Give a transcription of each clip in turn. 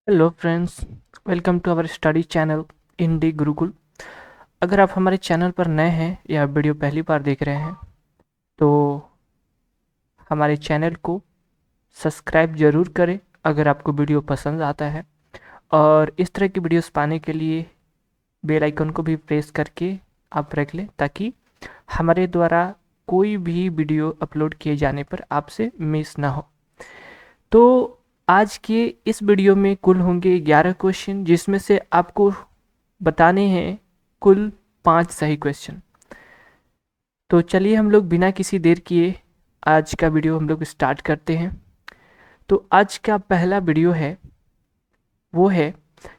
Hello friends, welcome to our study channel Indi Gurukul. अगर आप हमारे चैनल पर नए हैं या वीडियो पहली बार देख रहे हैं तो हमारे चैनल को सब्सक्राइब ज़रूर करें अगर आपको वीडियो पसंद आता है। और इस तरह की वीडियोस पाने के लिए बेल आइकन को भी प्रेस करके आप रख लें ताकि हमारे द्वारा कोई भी वीडियो अपलोड किए जाने पर आपसे मिस ना हो। तो आज के इस वीडियो में कुल होंगे 11 क्वेश्चन, जिसमें से आपको बताने हैं कुल 5 सही क्वेश्चन। तो चलिए हम लोग बिना किसी देर किए आज का वीडियो हम लोग स्टार्ट करते हैं। तो आज का पहला वीडियो है वो है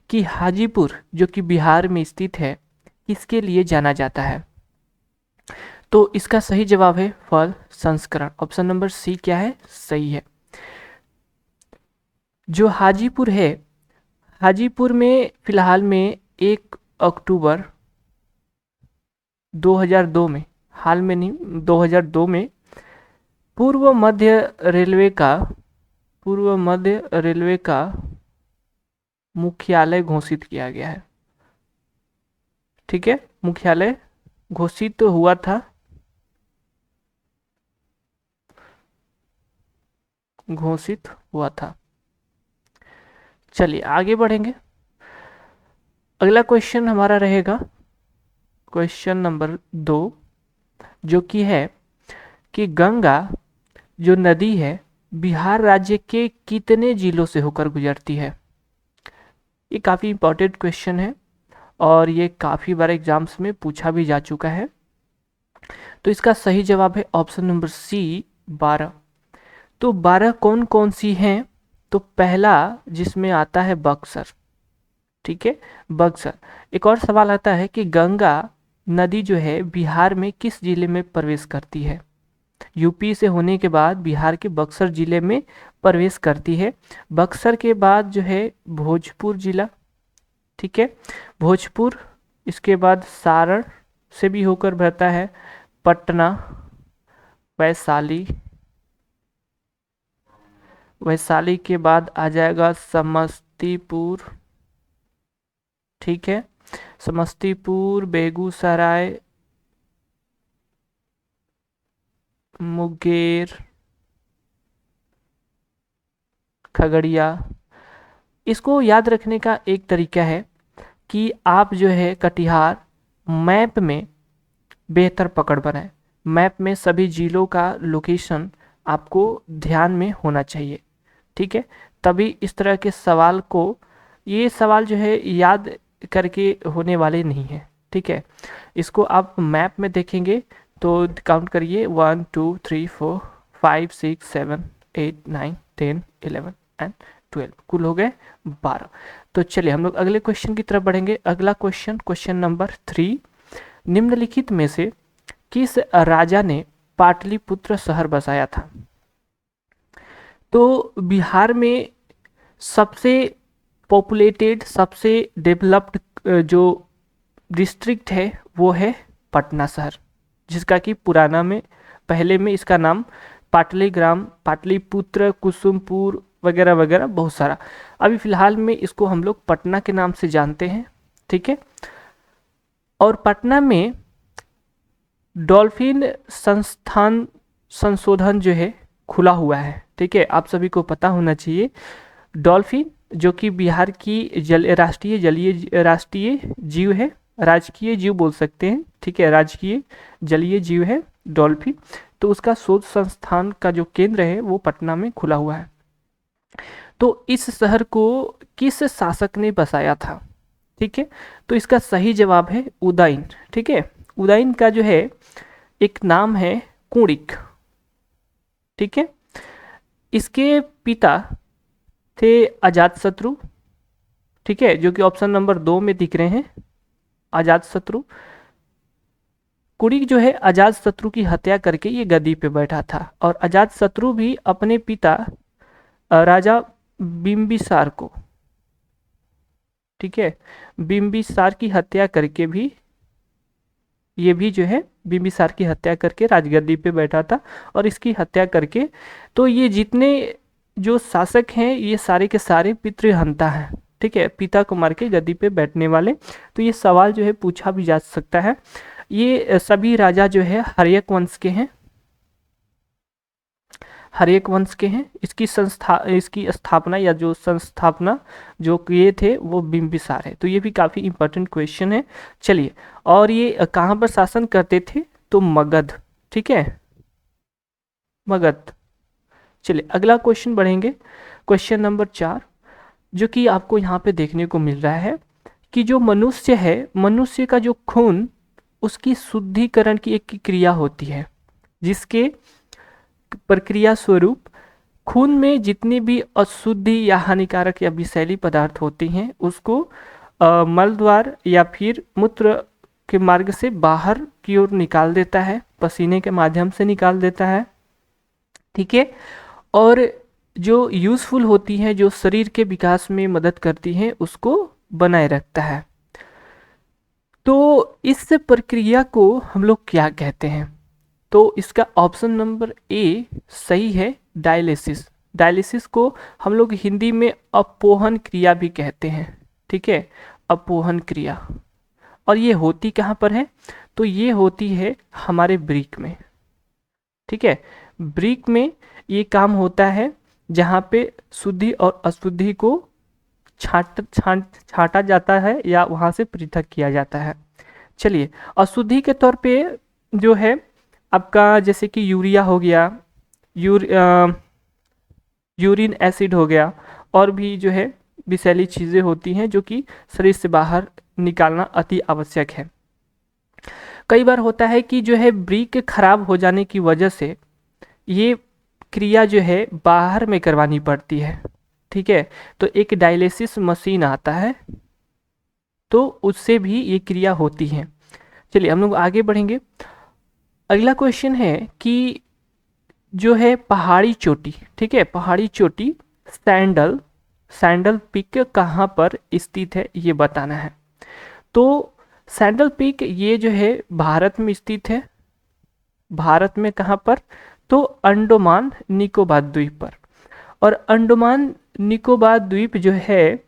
कि हाजीपुर जो कि बिहार में स्थित है किसके लिए जाना जाता है। तो इसका सही जवाब है फल संस्करण। ऑप्शन नंबर सी क्या है, सही है। जो हाजीपुर है, हाजीपुर में फिलहाल में 1 अक्टूबर 2002 में, हाल में नहीं 2002 में पूर्व मध्य रेलवे का पूर्व मध्य रेलवे का मुख्यालय घोषित किया गया है। ठीक है, मुख्यालय घोषित तो हुआ था, घोषित हुआ था। चलिए आगे बढ़ेंगे। अगला क्वेश्चन हमारा रहेगा क्वेश्चन नंबर 2, जो कि है कि गंगा जो नदी है बिहार राज्य के कितने जिलों से होकर गुजरती है। ये काफ़ी इंपॉर्टेंट क्वेश्चन है और ये काफ़ी बार एग्जाम्स में पूछा भी जा चुका है। तो इसका सही जवाब है ऑप्शन नंबर सी 12। तो 12 कौन कौन सी हैं। तो पहला जिसमें आता है बक्सर। ठीक है, बक्सर। एक और सवाल आता है कि गंगा नदी जो है बिहार में किस जिले में प्रवेश करती है। यूपी से होने के बाद बिहार के बक्सर जिले में प्रवेश करती है। बक्सर के बाद जो है भोजपुर जिला। ठीक है, भोजपुर, इसके बाद सारण से भी होकर बहता है, पटना, वैशाली, वैशाली के बाद आ जाएगा समस्तीपुर। ठीक है, समस्तीपुर, बेगूसराय, मुंगेर, खगड़िया। इसको याद रखने का एक तरीका है कि आप जो है कटिहार मैप में बेहतर पकड़ बनाएं। मैप में सभी जिलों का लोकेशन आपको ध्यान में होना चाहिए। ठीक है, तभी इस तरह के सवाल को, ये सवाल जो है याद करके होने वाले नहीं है। ठीक है, इसको आप मैप में देखेंगे तो काउंट करिए 1 2 3 4 5 6 7 8 9 10 11 एंड 12, कुल हो गए 12। तो चलिए हम लोग अगले क्वेश्चन की तरफ बढ़ेंगे। अगला क्वेश्चन, क्वेश्चन नंबर 3, निम्नलिखित में से किस राजा ने पाटलिपुत्र शहर बसाया था। तो बिहार में सबसे पॉपुलेटेड, सबसे डेवलप्ड जो डिस्ट्रिक्ट है वो है पटना शहर, जिसका कि पुराना में, पहले में इसका नाम पाटलीग्राम, पाटलिपुत्र, कुसुमपुर वगैरह वगैरह बहुत सारा। अभी फिलहाल में इसको हम लोग पटना के नाम से जानते हैं। ठीक है, और पटना में डॉल्फिन संस्थान संशोधन जो है खुला हुआ है। ठीक है, आप सभी को पता होना चाहिए। डॉल्फिन जो कि बिहार की राष्ट्रीय जलीय राष्ट्रीय जीव है, राजकीय जीव बोल सकते हैं। ठीक है, राजकीय जलीय जीव है डॉल्फिन। तो उसका शोध संस्थान का जो केंद्र है वो पटना में खुला हुआ है। तो इस शहर को किस शासक ने बसाया था। ठीक है, तो इसका सही जवाब है उदयन। ठीक है, उदयन का जो है एक नाम है कुणिक। ठीक है, इसके पिता थे अजातशत्रु। ठीक है, जो कि ऑप्शन नंबर 2 में दिख रहे हैं, अजातशत्रु। कुणिक जो है अजातशत्रु की हत्या करके ये गद्दी पे बैठा था। और अजातशत्रु भी अपने पिता राजा बिम्बिसार को, ठीक है, बिम्बिसार की हत्या करके भी, ये भी जो है बिम्बिसार की हत्या करके राजगद्दी पे बैठा था। और इसकी हत्या करके तो ये जितने जो शासक हैं ये सारे के सारे पितृहंता हैं, ठीक है, पिता को मार के गद्दी पे बैठने वाले। तो ये सवाल जो है पूछा भी जा सकता है। ये सभी राजा जो है हर्यक वंश के हैं, हर्यक वंश के हैं। इसकी स्थापना या जो संस्थापना जो किए थे वो बिंबिसार है। तो ये भी काफ़ी इंपॉर्टेंट क्वेश्चन है। चलिए, और ये कहाँ पर शासन करते थे? तो मगध, ठीक है, मगध। चलिए अगला क्वेश्चन बढ़ेंगे, क्वेश्चन नंबर 4, जो कि आपको यहाँ पे देखने को मिल रहा है कि जो मनुष्य है, मनुष्य का जो खून, उसकी शुद्धिकरण की एक क्रिया होती है, जिसके प्रक्रिया स्वरूप खून में जितनी भी अशुद्धि या हानिकारक या विषैली पदार्थ होती हैं उसको मल द्वार या फिर मूत्र के मार्ग से बाहर की ओर निकाल देता है, पसीने के माध्यम से निकाल देता है, ठीक है। और जो यूज़फुल होती हैं, जो शरीर के विकास में मदद करती हैं, उसको बनाए रखता है। तो इस प्रक्रिया को हम लोग क्या कहते हैं? तो इसका ऑप्शन नंबर ए सही है, डायलिसिस। डायलिसिस को हम लोग हिंदी में अपोहन क्रिया भी कहते हैं, ठीक है, अपोहन क्रिया। और ये होती कहाँ पर है? तो ये होती है हमारे वृक्क में, ठीक है। वृक्क में ये काम होता है जहाँ पे शुद्धि और अशुद्धि को छांटा जाता है या वहाँ से पृथक किया जाता है। चलिए, अशुद्धि के तौर पे जो है आपका, जैसे कि यूरिया हो गया, यूरिन एसिड हो गया, और भी जो है विषैली चीज़ें होती हैं जो कि शरीर से बाहर निकालना अति आवश्यक है। कई बार होता है कि जो है वृक्क खराब हो जाने की वजह से ये क्रिया जो है बाहर में करवानी पड़ती है, ठीक है। तो एक डायलिसिस मशीन आता है, तो उससे भी ये क्रिया होती है। चलिए हम लोग आगे बढ़ेंगे। अगला क्वेश्चन है कि जो है पहाड़ी चोटी, ठीक है, पहाड़ी चोटी सैंडल पीक कहाँ पर स्थित है ये बताना है। तो सैंडल पीक ये जो है भारत में स्थित है। भारत में कहाँ पर? तो अंडमान निकोबार द्वीप पर। और अंडमान निकोबार द्वीप जो है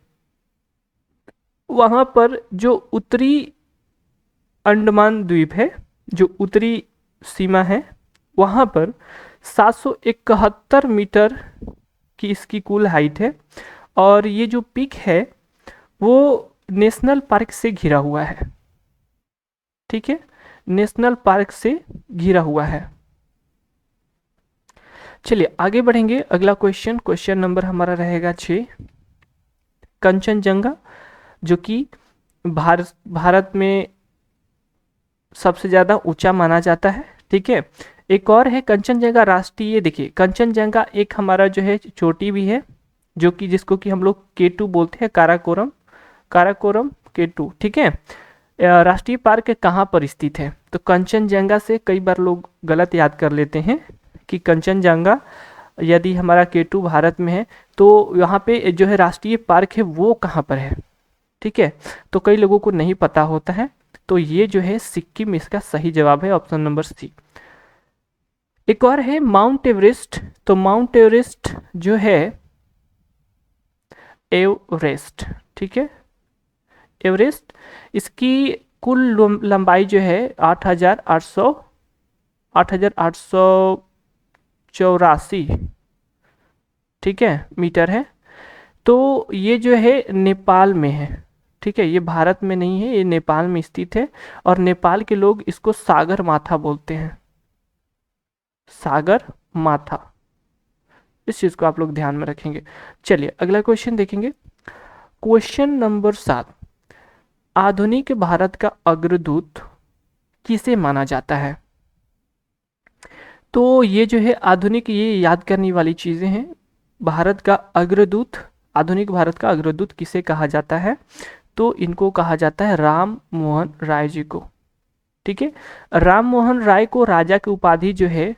वहाँ पर जो उत्तरी अंडमान द्वीप है, जो उत्तरी सीमा है, वहाँ पर 771 मीटर की इसकी कुल हाइट है। और ये जो पीक है वो नेशनल पार्क से घिरा हुआ है, ठीक है, नेशनल पार्क से घिरा हुआ है। चलिए आगे बढ़ेंगे। अगला क्वेश्चन नंबर हमारा रहेगा 6, कंचनजंगा, जो कि भारत में सबसे ज़्यादा ऊंचा माना जाता है, ठीक है। एक और है कंचनजंगा राष्ट्रीय। देखिए कंचनजंगा एक हमारा जो है चोटी भी है, जो कि जिसको कि हम लोग K2 बोलते हैं, काराकोरम K2, ठीक है। राष्ट्रीय पार्क कहाँ पर स्थित है? तो कंचनजंगा से कई बार लोग गलत याद कर लेते हैं कि कंचनजंगा यदि हमारा K2 भारत में है तो यहाँ पे जो है राष्ट्रीय पार्क है वो कहाँ पर है, ठीक है। तो कई लोगों को नहीं पता होता है। तो ये जो है सिक्किम इसका सही जवाब है, ऑप्शन नंबर सी। एक और है माउंट एवरेस्ट। तो माउंट एवरेस्ट जो है एवरेस्ट, ठीक है, एवरेस्ट, इसकी कुल लंबाई जो है 8,884, ठीक है, मीटर है। तो ये जो है नेपाल में है, ठीक है, ये भारत में नहीं है, ये नेपाल में स्थित है। और नेपाल के लोग इसको सागर माथा बोलते हैं, सागर माथा। इस चीज़ को आप लोग ध्यान में रखेंगे। चलिए अगला क्वेश्चन देखेंगे, क्वेश्चन नंबर 7, आधुनिक भारत का अग्रदूत किसे माना जाता है? तो ये जो है आधुनिक, ये याद करने वाली चीज़ें हैं। भारत का अग्रदूत, आधुनिक भारत का अग्रदूत किसे कहा जाता है? तो इनको कहा जाता है राम मोहन राय जी को, ठीक है। राम मोहन राय को राजा की उपाधि जो है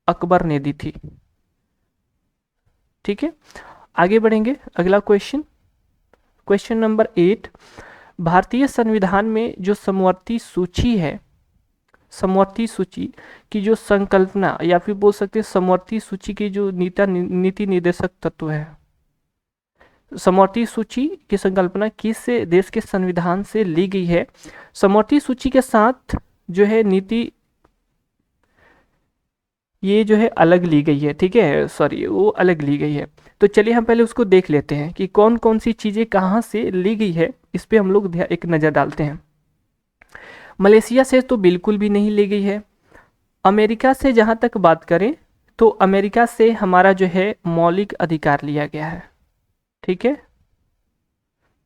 अकबर ने दी थी, ठीक है। आगे बढ़ेंगे। अगला क्वेश्चन नंबर 8, भारतीय संविधान में जो समवर्ती सूची है समवर्ती सूची की जो संकल्पना या फिर बोल सकते हैं समवर्ती सूची की जो नीति निर्देशक तत्व है, समवर्ती सूची की संकल्पना किस देश के संविधान से ली गई है? समवर्ती सूची के साथ जो है नीति ये जो है अलग ली गई है, ठीक है, सॉरी वो अलग ली गई है। तो चलिए हम पहले उसको देख लेते हैं कि कौन कौन सी चीज़ें कहाँ से ली गई है, इस पर हम लोग एक नज़र डालते हैं। मलेशिया से तो बिल्कुल भी नहीं ली गई है। अमेरिका से जहाँ तक बात करें तो अमेरिका से हमारा जो है मौलिक अधिकार लिया गया है, ठीक है,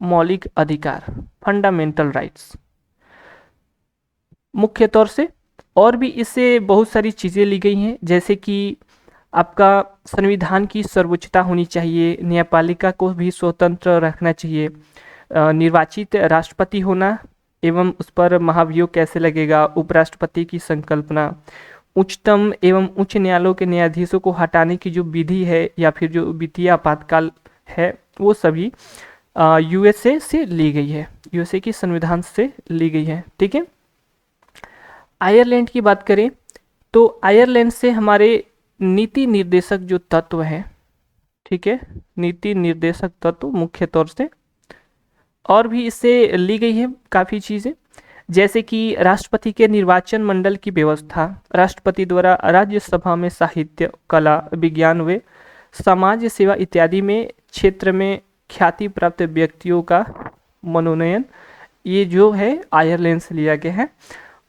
मौलिक अधिकार, फंडामेंटल राइट्स मुख्य तौर से। और भी इससे बहुत सारी चीज़ें ली गई हैं, जैसे कि आपका संविधान की सर्वोच्चता होनी चाहिए, न्यायपालिका को भी स्वतंत्र रखना चाहिए, निर्वाचित राष्ट्रपति होना एवं उस पर महाभियोग कैसे लगेगा, उपराष्ट्रपति की संकल्पना, उच्चतम एवं उच्च न्यायालयों के न्यायाधीशों को हटाने की जो विधि है या फिर जो वित्तीय आपातकाल है वो सभी यूएसए से ली गई है, यूएसए की संविधान से ली गई है, ठीक है। आयरलैंड की बात करें तो आयरलैंड से हमारे नीति निर्देशक जो तत्व हैं, ठीक है, नीति निर्देशक तत्व मुख्य तौर से और भी इससे ली गई है काफ़ी चीज़ें, जैसे कि राष्ट्रपति के निर्वाचन मंडल की व्यवस्था, राष्ट्रपति द्वारा राज्यसभा में साहित्य, कला, विज्ञान व समाज सेवा इत्यादि में क्षेत्र में ख्याति प्राप्त व्यक्तियों का मनोनयन, ये जो है आयरलैंड से लिया गया है।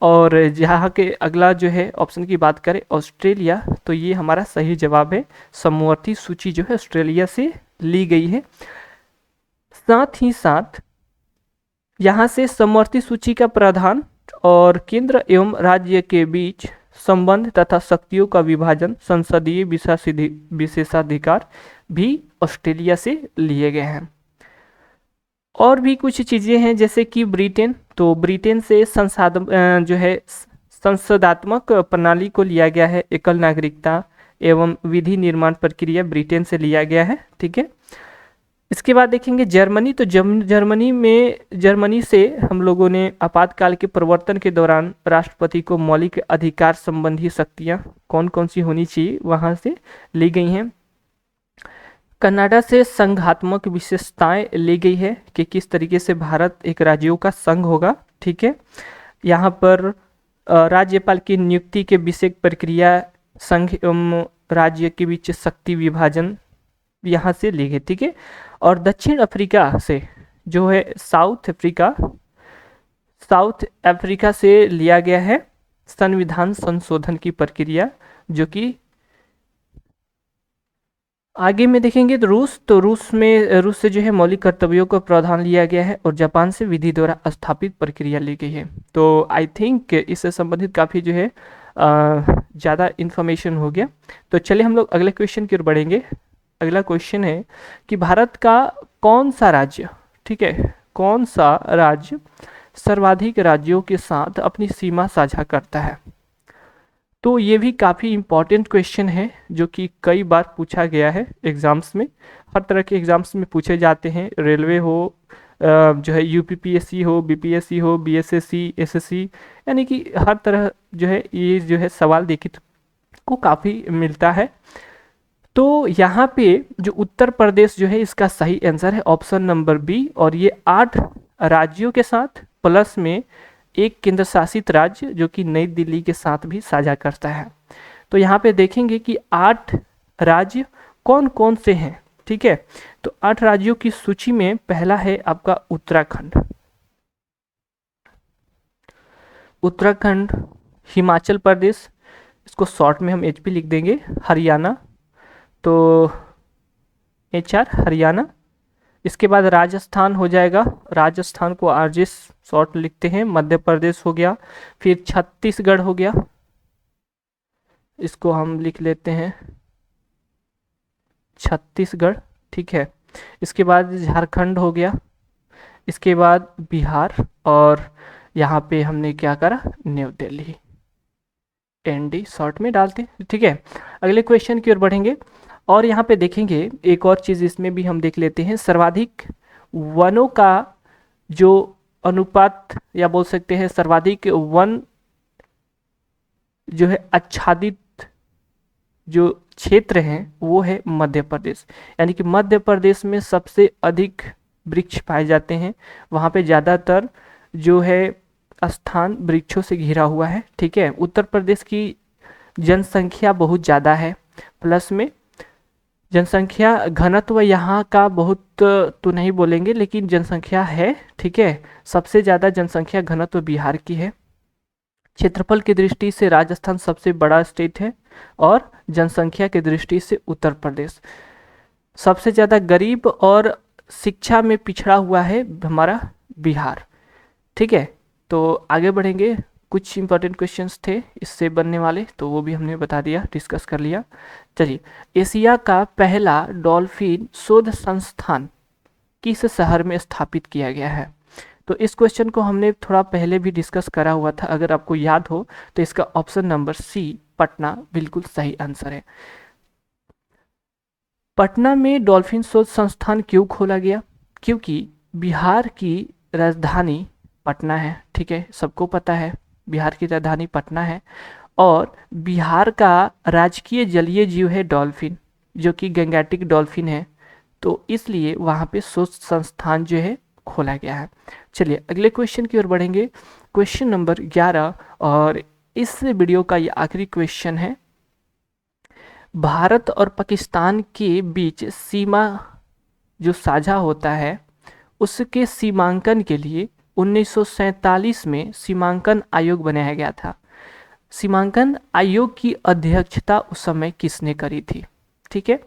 और जहाँ के अगला जो है ऑप्शन की बात करें ऑस्ट्रेलिया, तो ये हमारा सही जवाब है, समवर्ती सूची जो है ऑस्ट्रेलिया से ली गई है। साथ ही साथ यहाँ से समवर्ती सूची का प्रावधान और केंद्र एवं राज्य के बीच संबंध तथा शक्तियों का विभाजन, संसदीय विशेषाधिकार भी ऑस्ट्रेलिया से लिए गए हैं। और भी कुछ चीज़ें हैं जैसे कि ब्रिटेन, तो ब्रिटेन से संसाधन जो है संसदात्मक प्रणाली को लिया गया है, एकल नागरिकता एवं विधि निर्माण प्रक्रिया ब्रिटेन से लिया गया है, ठीक है। इसके बाद देखेंगे जर्मनी, तो जर्मनी से हम लोगों ने आपातकाल के प्रवर्तन के दौरान राष्ट्रपति को मौलिक अधिकार संबंधी शक्तियाँ कौन कौन सी होनी चाहिए वहाँ से ली गई हैं। कनाडा से संघात्मक विशेषताएं ली गई है कि किस तरीके से भारत एक राज्यों का संघ होगा, ठीक है। यहाँ पर राज्यपाल की नियुक्ति के विषय प्रक्रिया, संघ एवं राज्य के बीच शक्ति विभाजन यहाँ से ली गई, ठीक है। और दक्षिण अफ्रीका से जो है साउथ अफ्रीका से लिया गया है संविधान संशोधन की प्रक्रिया, जो कि आगे में देखेंगे। तो रूस से जो है मौलिक कर्तव्यों का प्रावधान लिया गया है और जापान से विधि द्वारा स्थापित प्रक्रिया ली गई है। तो आई थिंक इससे संबंधित काफ़ी जो है ज़्यादा इन्फॉर्मेशन हो गया। तो चलिए हम लोग अगले क्वेश्चन की ओर बढ़ेंगे। अगला क्वेश्चन है कि भारत का कौन सा राज्य, ठीक है, कौन सा राज्य सर्वाधिक राज्यों के साथ अपनी सीमा साझा करता है। तो ये भी काफ़ी इम्पॉर्टेंट क्वेश्चन है जो कि कई बार पूछा गया है एग्ज़ाम्स में, हर तरह के एग्ज़ाम्स में पूछे जाते हैं, रेलवे हो जो है यूपीपीएससी हो, बीपीएससी हो, बीएसएससी, एसएससी, यानी कि हर तरह जो है ये जो है सवाल देखने को काफ़ी मिलता है। तो यहाँ पे जो उत्तर प्रदेश जो है इसका सही आंसर है ऑप्शन नंबर बी, और ये 8 राज्यों के साथ प्लस में एक केंद्र शासित राज्य जो कि नई दिल्ली के साथ भी साझा करता है। तो यहाँ पे देखेंगे कि 8 राज्य कौन कौन से हैं, ठीक है। तो 8 राज्यों की सूची में पहला है आपका उत्तराखंड, हिमाचल प्रदेश, इसको शॉर्ट में हम एचपी लिख देंगे, हरियाणा, तो HR हरियाणा। इसके बाद राजस्थान हो जाएगा, राजस्थान को RJ शॉर्ट लिखते हैं, मध्य प्रदेश हो गया। फिर छत्तीसगढ़ हो गया, इसको हम लिख लेते हैं छत्तीसगढ़, ठीक है। इसके बाद झारखंड हो गया, इसके बाद बिहार, और यहाँ पे हमने क्या करा, न्यू दिल्ली, ND शॉर्ट में डालते, ठीक है। अगले क्वेश्चन की ओर बढ़ेंगे और यहाँ पे देखेंगे एक और चीज़ इसमें भी हम देख लेते हैं, सर्वाधिक वनों का जो अनुपात, या बोल सकते हैं सर्वाधिक वन जो है आच्छादित जो क्षेत्र हैं वो है मध्य प्रदेश। यानी कि मध्य प्रदेश में सबसे अधिक वृक्ष पाए जाते हैं, वहाँ पे ज़्यादातर जो है स्थान वृक्षों से घिरा हुआ है। ठीक है, उत्तर प्रदेश की जनसंख्या बहुत ज़्यादा है, प्लस में जनसंख्या घनत्व यहाँ का बहुत तो नहीं बोलेंगे, लेकिन जनसंख्या है। ठीक है, सबसे ज़्यादा जनसंख्या घनत्व बिहार की है। क्षेत्रफल की दृष्टि से राजस्थान सबसे बड़ा स्टेट है, और जनसंख्या की दृष्टि से उत्तर प्रदेश सबसे ज़्यादा गरीब और शिक्षा में पिछड़ा हुआ है हमारा बिहार। ठीक है, तो आगे बढ़ेंगे। कुछ इंपॉर्टेंट क्वेश्चंस थे इससे बनने वाले, तो वो भी हमने बता दिया, डिस्कस कर लिया। चलिए, एशिया का पहला डॉल्फिन शोध संस्थान किस शहर में स्थापित किया गया है? तो इस क्वेश्चन को हमने थोड़ा पहले भी डिस्कस करा हुआ था, अगर आपको याद हो तो इसका ऑप्शन नंबर सी पटना बिल्कुल सही आंसर है। पटना में डॉल्फिन शोध संस्थान क्यों खोला गया? क्योंकि बिहार की राजधानी पटना है। ठीक है, सबको पता है बिहार की राजधानी पटना है, और बिहार का राजकीय जलीय जीव है डॉल्फिन, जो कि गैंगेटिक डॉल्फिन है, तो इसलिए वहाँ पे शोध संस्थान जो है खोला गया है। चलिए अगले क्वेश्चन की ओर बढ़ेंगे, क्वेश्चन नंबर 11, और इस वीडियो का ये आखिरी क्वेश्चन है। भारत और पाकिस्तान के बीच सीमा जो साझा होता है, उसके सीमांकन के लिए 1947 में सीमांकन आयोग बनाया गया था। सीमांकन आयोग की अध्यक्षता उस समय किसने करी थी? ठीक है,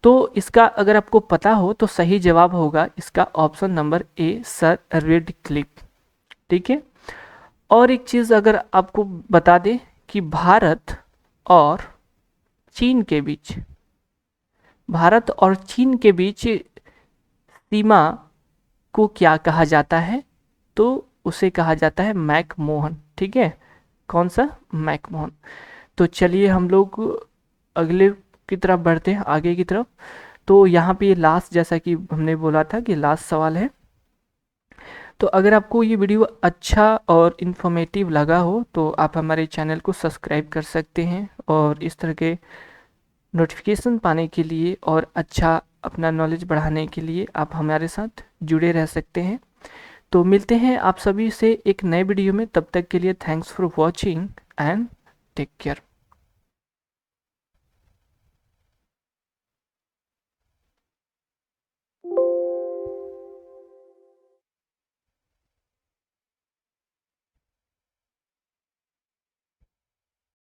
तो इसका अगर आपको पता हो तो सही जवाब होगा इसका option number A, sir Radcliffe. ठीक है, और एक चीज़ अगर आपको बता दें कि भारत और चीन के बीच, भारत और चीन के बीच सीमा को क्या कहा जाता है? तो उसे कहा जाता है मैकमोहन। ठीक है, कौन सा? मैकमोहन। तो चलिए हम लोग अगले की तरफ बढ़ते हैं, आगे की तरफ। तो यहाँ पे ये लास्ट, जैसा कि हमने बोला था कि लास्ट सवाल है। तो अगर आपको ये वीडियो अच्छा और इन्फॉर्मेटिव लगा हो तो आप हमारे चैनल को सब्सक्राइब कर सकते हैं, और इस तरह के नोटिफिकेशन पाने के लिए और अच्छा अपना नॉलेज बढ़ाने के लिए आप हमारे साथ जुड़े रह सकते हैं। तो मिलते हैं आप सभी से एक नए वीडियो में, तब तक के लिए thanks for watching and take care.